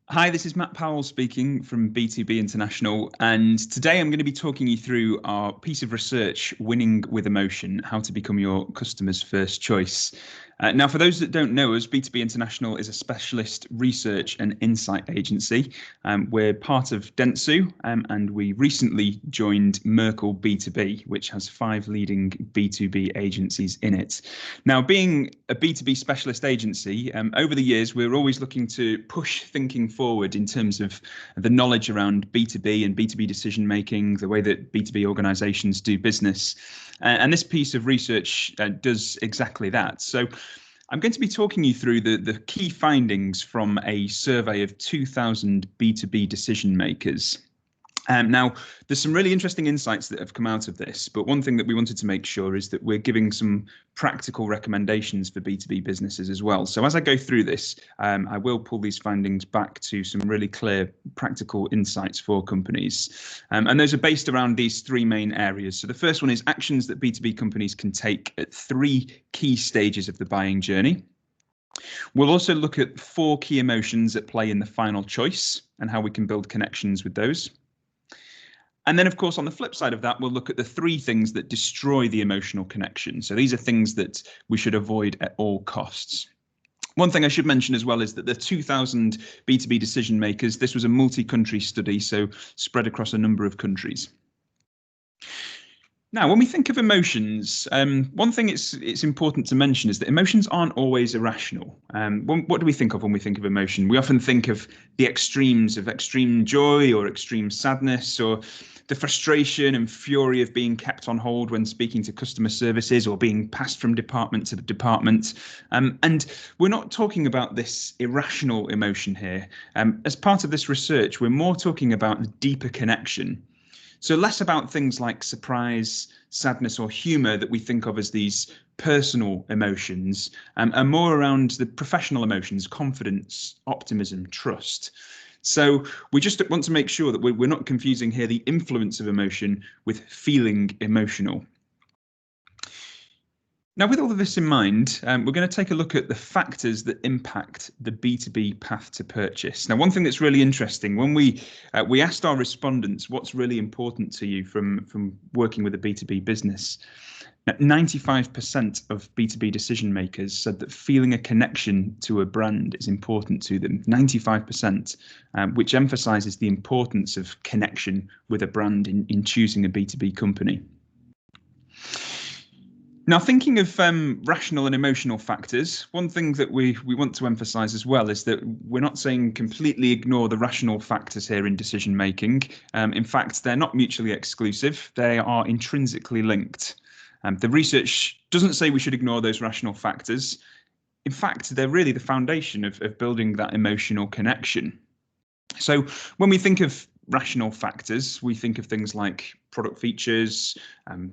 Hi, this is Matt Powell speaking from B2B International, and today I'm going to be talking you through our piece of research, Winning with Emotion, how to become your customer's first choice. Now, for those that don't know us, B2B International is a specialist research and insight agency. We're part of Dentsu, and we recently joined Merkle B2B, which has 5 leading B2B agencies in it. Now, being a B2B specialist agency, over the years, we're always looking to push thinking forward in terms of the knowledge around B2B and B2B decision making, the way that B2B organizations do business. And this piece of research does exactly that. So I'm going to be talking you through the key findings from a survey of 2,000 B2B decision makers. Now, there's some really interesting insights that have come out of this, but one thing that we wanted to make sure is that we're giving some practical recommendations for B2B businesses as well. So as I go through this, I will pull these findings back to some really clear practical insights for companies. And those are based around these 3 main areas. So the first one is actions that B2B companies can take at 3 key stages of the buying journey. We'll also look at 4 key emotions at play in the final choice and how we can build connections with those. And then, of course, on the flip side of that, we'll look at the 3 things that destroy the emotional connection. So these are things that we should avoid at all costs. One thing I should mention as well is that the 2,000 B2B decision makers, this was a multi-country study, so spread across a number of countries. Now, when we think of emotions, one thing it's important to mention is that emotions aren't always irrational. What do we think of when we think of emotion? We often think of the extremes of extreme joy or extreme sadness, or the frustration and fury of being kept on hold when speaking to customer services or being passed from department to department. And we're not talking about this irrational emotion here. As part of this research, we're more talking about the deeper connection. So less about things like surprise, sadness, or humor that we think of as these personal emotions, and more around the professional emotions, confidence, optimism, trust. So we just want to make sure that we're not confusing here the influence of emotion with feeling emotional. Now, with all of this in mind, we're going to take a look at the factors that impact the B2B path to purchase. Now, one thing that's really interesting, when we asked our respondents what's really important to you from working with a B2B business, 95% of B2B decision makers said that feeling a connection to a brand is important to them. 95%, which emphasizes the importance of connection with a brand in choosing a B2B company. Now, thinking of rational and emotional factors, one thing that we want to emphasize as well is that we're not saying completely ignore the rational factors here in decision making. In fact, they're not mutually exclusive. They are intrinsically linked. The research doesn't say we should ignore those rational factors. In fact, they're really the foundation of building that emotional connection. So when we think of rational factors, we think of things like product features,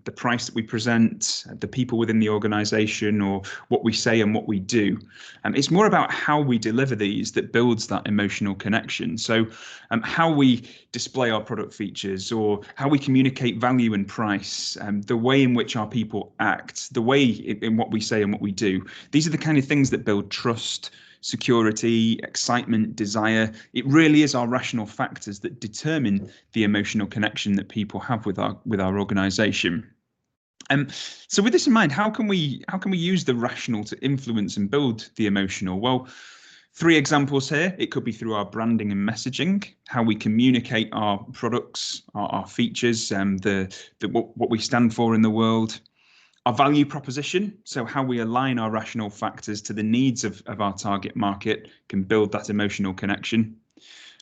the price that we present, the people within the organization, or what we say and what we do. It's more about how we deliver these that builds that emotional connection. So how we display our product features, or how we communicate value and price, the way in which our people act, the way in what we say and what we do. These are the kind of things that build trust, security, excitement, desire. It really is our rational factors that determine the emotional connection that people have with our organization. So with this in mind, how can we use the rational to influence and build the emotional? Well, 3 examples here. It could be through our branding and messaging, how we communicate our products, our features, what we stand for in the world. Our value proposition, so how we align our rational factors to the needs of our target market can build that emotional connection.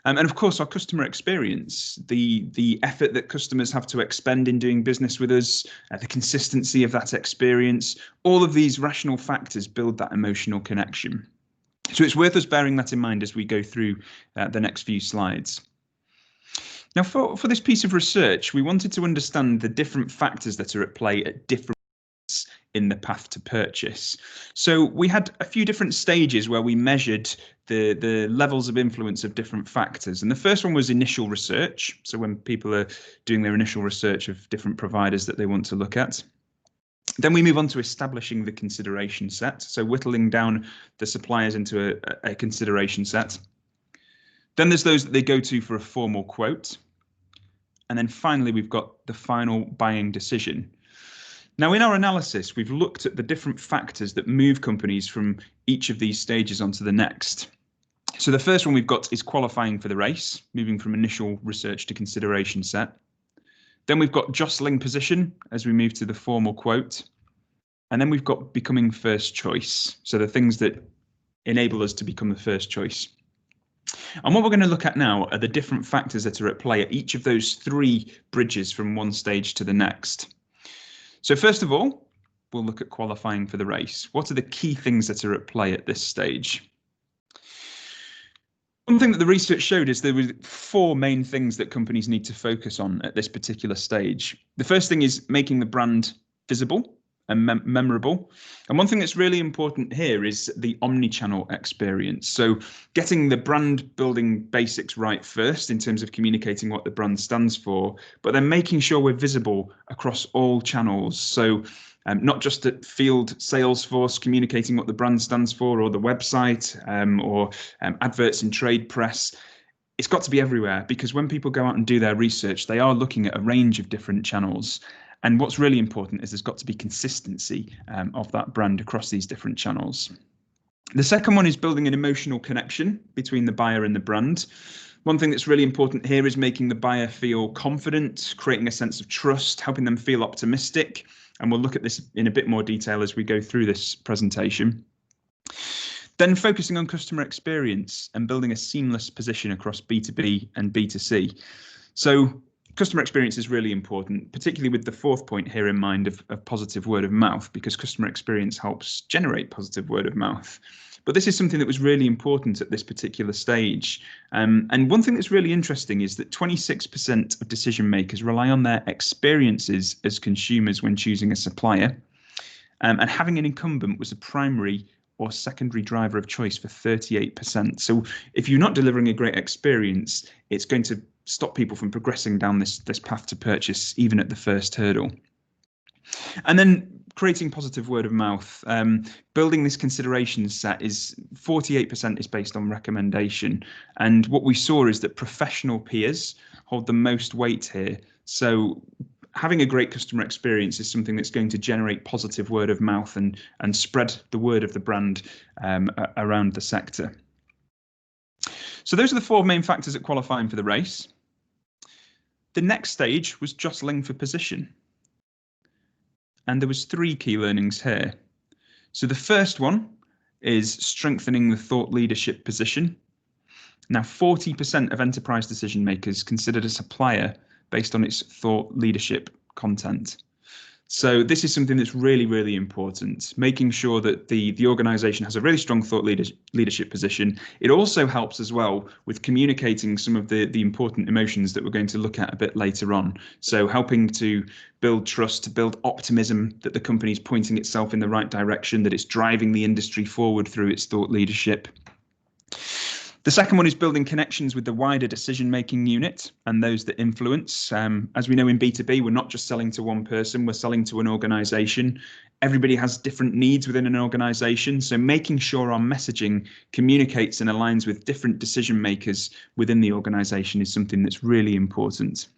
And of course, our customer experience, the effort that customers have to expend in doing business with us, the consistency of that experience, all of these rational factors build that emotional connection. So it's worth us bearing that in mind as we go through the next few slides. Now, for this piece of research, we wanted to understand the different factors that are at play at different in the path to purchase. So we had a few different stages where we measured the levels of influence of different factors. And the first one was initial research. So when people are doing their initial research of different providers that they want to look at. Then we move on to establishing the consideration set. So whittling down the suppliers into a consideration set. Then there's those that they go to for a formal quote. And then finally, we've got the final buying decision. Now, in our analysis, we've looked at the different factors that move companies from each of these stages onto the next. So the first one we've got is qualifying for the race, moving from initial research to consideration set. Then we've got jostling position as we move to the formal quote. And then we've got becoming first choice. So the things that enable us to become the first choice. And what we're going to look at now are the different factors that are at play at each of those three bridges from one stage to the next. So first of all, we'll look at qualifying for the race. What are the key things that are at play at this stage? One thing that the research showed is there were four main things that companies need to focus on at this particular stage. The first thing is making the brand visible and memorable. And one thing that's really important here is the omni-channel experience. So getting the brand building basics right first in terms of communicating what the brand stands for, but then making sure we're visible across all channels. So not just at field sales force communicating what the brand stands for, or the website, or adverts in trade press. It's got to be everywhere, because when people go out and do their research, they are looking at a range of different channels. And what's really important is there's got to be consistency of that brand across these different channels. The second one is building an emotional connection between the buyer and the brand. One thing that's really important here is making the buyer feel confident, creating a sense of trust, helping them feel optimistic. And we'll look at this in a bit more detail as we go through this presentation. Then focusing on customer experience and building a seamless position across B2B and B2C. So customer experience is really important, particularly with the fourth point here in mind of positive word of mouth, because customer experience helps generate positive word of mouth. But this is something that was really important at this particular stage. And one thing that's really interesting is that 26% of decision makers rely on their experiences as consumers when choosing a supplier. And having an incumbent was a primary or secondary driver of choice for 38%. So if you're not delivering a great experience, it's going to stop people from progressing down this path to purchase, even at the first hurdle. And then creating positive word of mouth. Building this consideration set is 48% is based on recommendation. And what we saw is that professional peers hold the most weight here. So having a great customer experience is something that's going to generate positive word of mouth and spread the word of the brand around the sector. So those are the four main factors at qualifying for the race. The next stage was jostling for position. And there was three key learnings here. So the first one is strengthening the thought leadership position. Now, 40% of enterprise decision makers considered a supplier based on its thought leadership content. So this is something that's really, really important, making sure that the organization has a really strong thought leadership position. It also helps as well with communicating some of the important emotions that we're going to look at a bit later on. So helping to build trust, to build optimism that the company's pointing itself in the right direction, that it's driving the industry forward through its thought leadership. The second one is building connections with the wider decision-making unit and those that influence. As we know in B2B, we're not just selling to one person, we're selling to an organization. Everybody has different needs within an organization, so making sure our messaging communicates and aligns with different decision makers within the organization is something that's really important.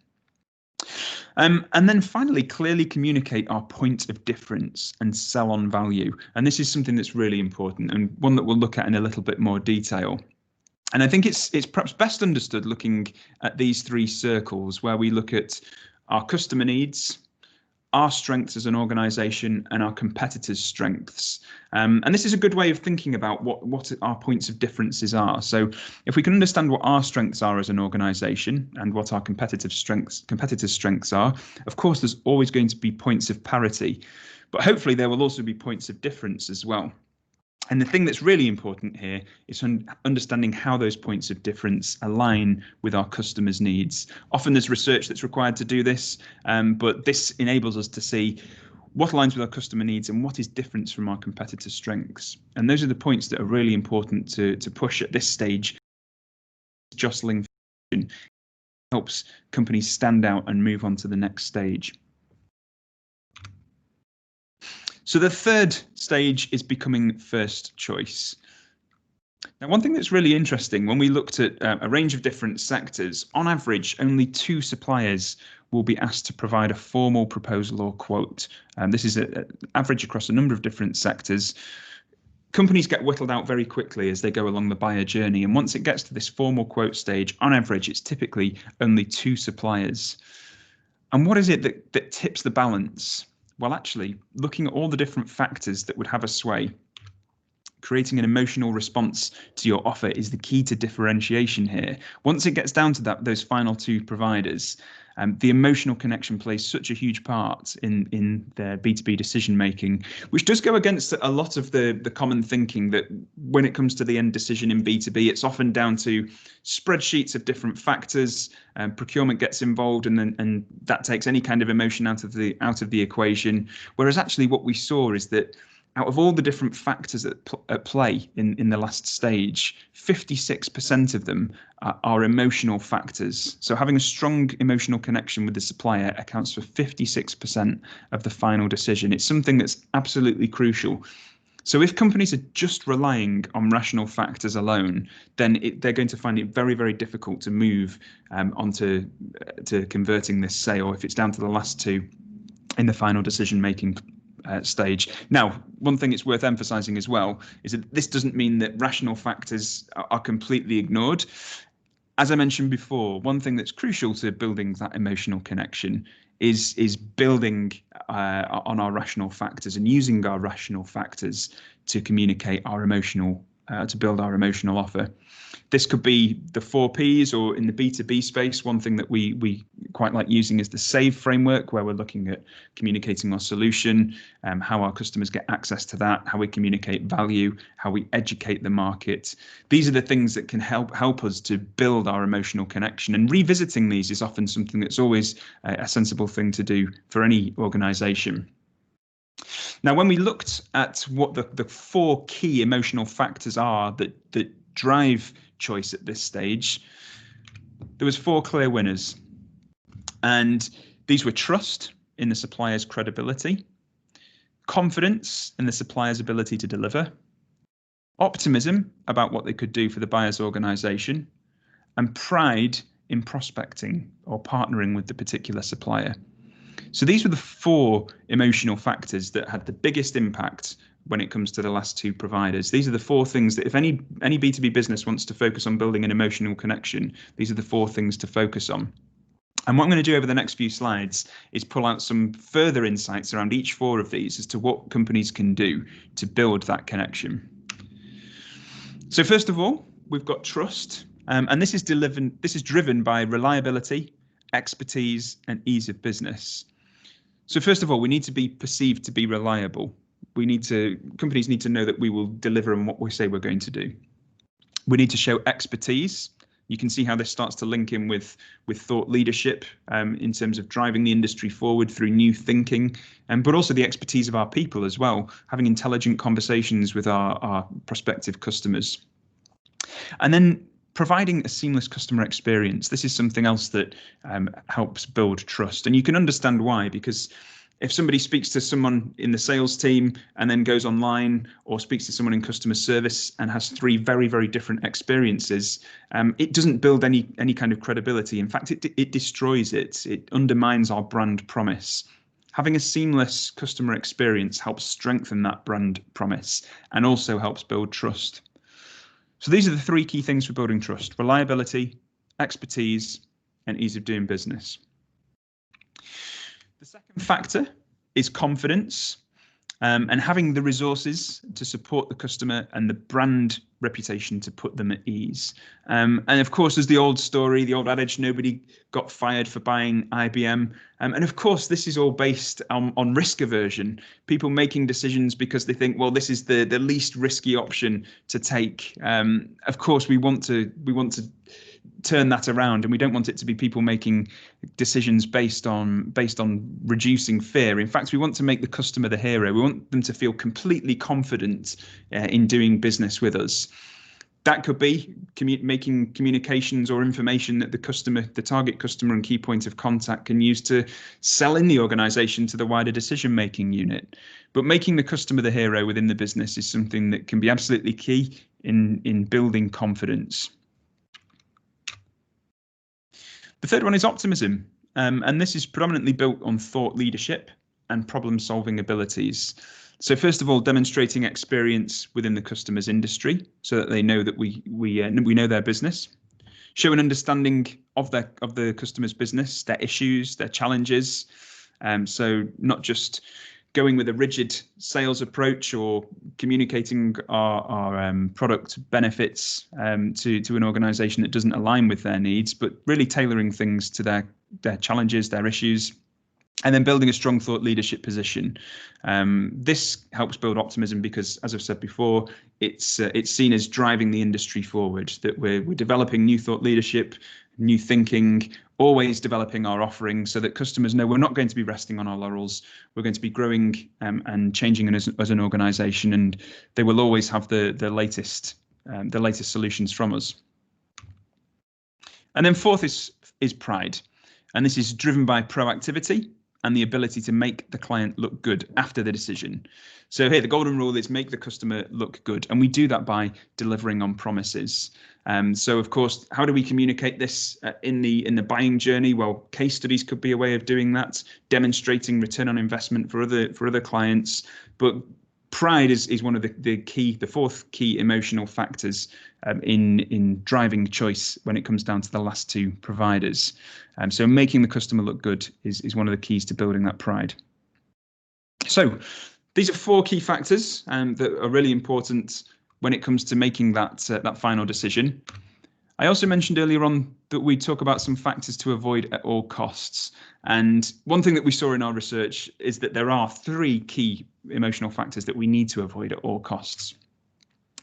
And then finally, clearly communicate our point of difference and sell on value. And this is something that's really important and one that we'll look at in a little bit more detail. And I think it's perhaps best understood looking at these three circles where we look at our customer needs, our strengths as an organization, and our competitors' strengths. And this is a good way of thinking about what our points of differences are. So if we can understand what our strengths are as an organization and what our competitors' strengths are, of course, there's always going to be points of parity, but hopefully there will also be points of difference as well. And the thing that's really important here is understanding how those points of difference align with our customers' needs. Often there's research that's required to do this, but this enables us to see what aligns with our customer needs and what is different from our competitors' strengths. And those are the points that are really important to push at this stage. Jostling helps companies stand out and move on to the next stage. So the third stage is becoming first choice. Now, one thing that's really interesting, when we looked at a range of different sectors, on average, only 2 suppliers will be asked to provide a formal proposal or quote. This is an average across a number of different sectors. Companies get whittled out very quickly as they go along the buyer journey. And once it gets to this formal quote stage, on average, it's typically only 2 suppliers. And what is it that tips the balance? Well, actually, looking at all the different factors that would have a sway, creating an emotional response to your offer is the key to differentiation here. Once it gets down to those final 2 providers, the emotional connection plays such a huge part in their B2B decision making, which does go against a lot of the common thinking that when it comes to the end decision in B2B, it's often down to spreadsheets of different factors. Procurement gets involved, and that takes any kind of emotion out of the equation. Whereas actually, what we saw is that out of all the different factors at play in the last stage, 56% of them are emotional factors. So having a strong emotional connection with the supplier accounts for 56% of the final decision. It's something that's absolutely crucial. So if companies are just relying on rational factors alone, then they're going to find it very, very difficult to move onto converting this sale if it's down to the last 2 in the final decision-making stage. Now, one thing it's worth emphasizing as well is that this doesn't mean that rational factors are completely ignored. As I mentioned before, one thing that's crucial to building that emotional connection is building on our rational factors and using our rational factors to communicate our emotional, to build our emotional offer. This could be the 4 Ps, or in the B2B space, one thing that we quite like using is the SAVE framework, where we're looking at communicating our solution, how our customers get access to that, how we communicate value, how we educate the market. These are the things that can help us to build our emotional connection. And revisiting these is often something that's always a sensible thing to do for any organization. Now, when we looked at what the 4 key emotional factors are that drive choice at this stage, there was 4 clear winners. And these were trust in the supplier's credibility, confidence in the supplier's ability to deliver, optimism about what they could do for the buyer's organization, and pride in prospecting or partnering with the particular supplier. So these were the 4 emotional factors that had the biggest impact when it comes to the last 2 providers. These are the 4 things that if any B2B business wants to focus on building an emotional connection, these are the 4 things to focus on. And what I'm going to do over the next few slides is pull out some further insights around each 4 of these as to what companies can do to build that connection. So first of all, we've got trust, and this is driven by reliability, expertise, and ease of business. So first of all, we need to be perceived to be reliable. Companies need to know that we will deliver on what we say we're going to do. We need to show expertise. You can see how this starts to link in with thought leadership in terms of driving the industry forward through new thinking, but also the expertise of our people as well, having intelligent conversations with our prospective customers. And then providing a seamless customer experience. This is something else that helps build trust. And you can understand why, because if somebody speaks to someone in the sales team and then goes online, or speaks to someone in customer service and has 3 very, very different experiences, it doesn't build any kind of credibility. In fact, it destroys it. It undermines our brand promise. Having a seamless customer experience helps strengthen that brand promise and also helps build trust. So these are the 3 key things for building trust: reliability, expertise, and ease of doing business. The second factor is confidence, and having the resources to support the customer and the brand reputation to put them at ease. And of course, there's the old story, the old adage, nobody got fired for buying IBM. And of course, this is all based on risk aversion, people making decisions because they think, well, this is the least risky option to take. Of course, we want to turn that around, and we don't want it to be people making decisions based on reducing fear. In fact, we want to make the customer the hero. We want them to feel completely confident in doing business with us. That could be making communications or information that the target customer and key point of contact can use to sell in the organization to the wider decision-making unit. But making the customer the hero within the business is something that can be absolutely key in building confidence. The third one is optimism, and this is predominantly built on thought leadership and problem-solving abilities. So first of all, demonstrating experience within the customer's industry so that they know that we know their business. Show an understanding of the customer's business, their issues, their challenges. So not just going with a rigid sales approach or communicating our product benefits to an organization that doesn't align with their needs, but really tailoring things to their challenges, their issues. And then building a strong thought leadership position. This helps build optimism because, as I've said before, it's seen as driving the industry forward, that we're developing new thought leadership, new thinking, always developing our offering so that customers know we're not going to be resting on our laurels. We're going to be growing and changing as an organization, and they will always have the latest solutions from us. And then fourth is pride. And this is driven by proactivity and the ability to make the client look good after the decision. So here, the golden rule is make the customer look good. And we do that by delivering on promises. So, of course, how do we communicate this in the buying journey? Well, case studies could be a way of doing that, demonstrating return on investment for other clients. But pride is one of the fourth key emotional factors in driving choice when it comes down to the last two providers. So making the customer look good is one of the keys to building that pride. So these are four key factors that are really important when it comes to making that final decision. I also mentioned earlier on that we talk about some factors to avoid at all costs. And one thing that we saw in our research is that there are three key emotional factors that we need to avoid at all costs.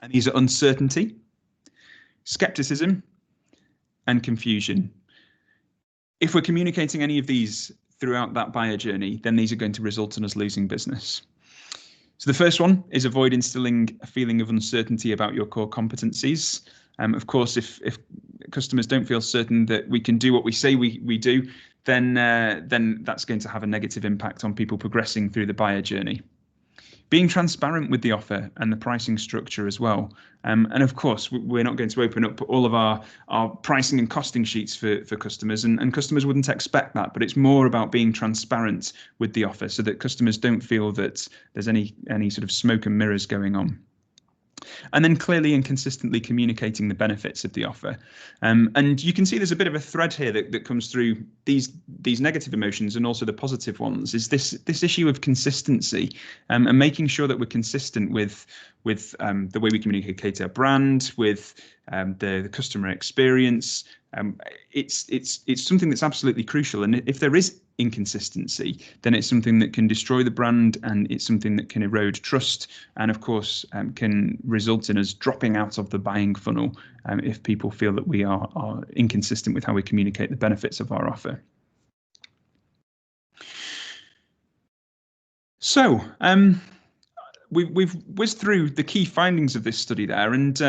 And these are uncertainty, skepticism, and confusion. If we're communicating any of these throughout that buyer journey, then these are going to result in us losing business. So the first one is avoid instilling a feeling of uncertainty about your core competencies. Of course, if customers don't feel certain that we can do what we say we do, then that's going to have a negative impact on people progressing through the buyer journey. Being transparent with the offer and the pricing structure as well. And of course, we're not going to open up all of our pricing and costing sheets for customers, and customers wouldn't expect that, but it's more about being transparent with the offer so that customers don't feel that there's any sort of smoke and mirrors going on. And then clearly and consistently communicating the benefits of the offer. And you can see there's a bit of a thread here that comes through these negative emotions and also the positive ones, is this issue of consistency and making sure that we're consistent with the way we communicate our brand, with the customer experience. It's something that's absolutely crucial. And if there is inconsistency, then it's something that can destroy the brand, and it's something that can erode trust, and of course can result in us dropping out of the buying funnel if people feel that we are inconsistent with how we communicate the benefits of our offer. So we've whizzed through the key findings of this study there, and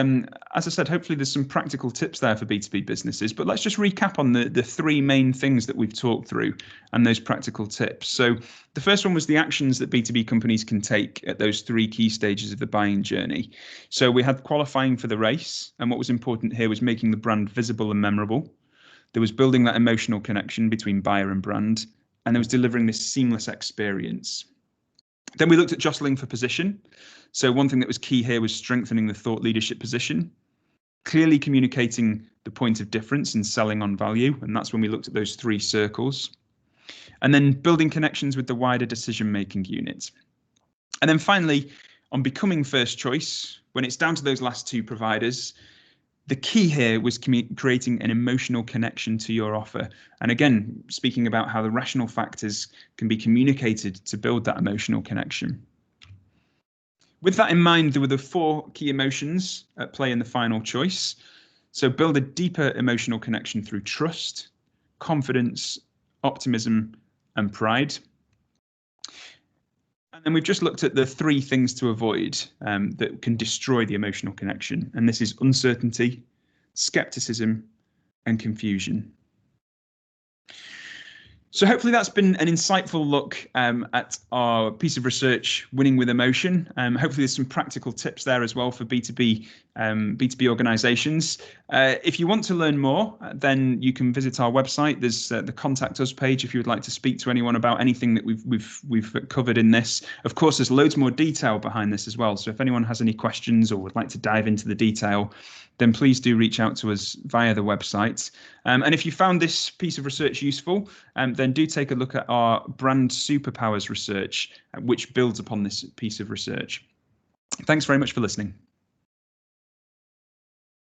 as I said, hopefully there's some practical tips there for B2B businesses, but let's just recap on the three main things that we've talked through and those practical tips. So the first one was the actions that B2B companies can take at those three key stages of the buying journey. So we had qualifying for the race, and what was important here was making the brand visible and memorable. There was building that emotional connection between buyer and brand, and there was delivering this seamless experience. Then we looked at jostling for position. So one thing that was key here was strengthening the thought leadership position, clearly communicating the point of difference and selling on value. And that's when we looked at those three circles. And then building connections with the wider decision-making unit. And then finally, on becoming first choice, when it's down to those last two providers, the key here was creating an emotional connection to your offer. And again, speaking about how the rational factors can be communicated to build that emotional connection. With that in mind, there were the four key emotions at play in the final choice. So build a deeper emotional connection through trust, confidence, optimism, and pride. And then we've just looked at the 3 things to avoid that can destroy the emotional connection. And this is uncertainty, skepticism, and confusion. So hopefully that's been an insightful look at our piece of research, Winning with Emotion. Hopefully there's some practical tips there as well for B2B organizations. If you want to learn more, then you can visit our website. There's the Contact Us page if you would like to speak to anyone about anything that we've covered in this. Of course, there's loads more detail behind this as well. So if anyone has any questions or would like to dive into the detail, then please do reach out to us via the website. And if you found this piece of research useful, then do take a look at our brand superpowers research, which builds upon this piece of research. Thanks very much for listening.